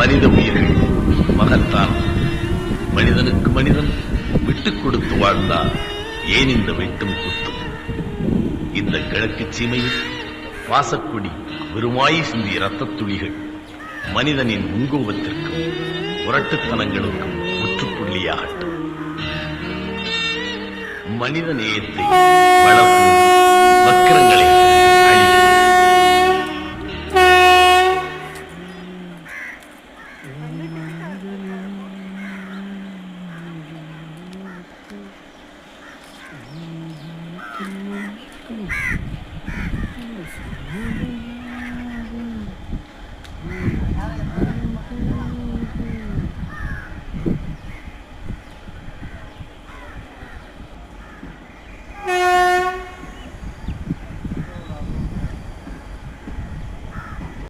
மனித உயிர்கள் மகத்தான். மனிதனுக்கு மனிதன் விட்டுக் கொடுத்து வாழ்ந்தால் ஏன் இந்த வெட்டும் குத்தும்? இந்த கிழக்கு சீமையில் வாசக்குடி வெறுமாய் சிந்திய ரத்தத் துளிகள் மனிதனின் முன்கோபத்திற்கும் முரட்டுத்தனங்களுக்கும் முற்றுப்புள்ளியாகட்டும். மனித நேயத்தை வளர்க்கும் வக்கிரங்களை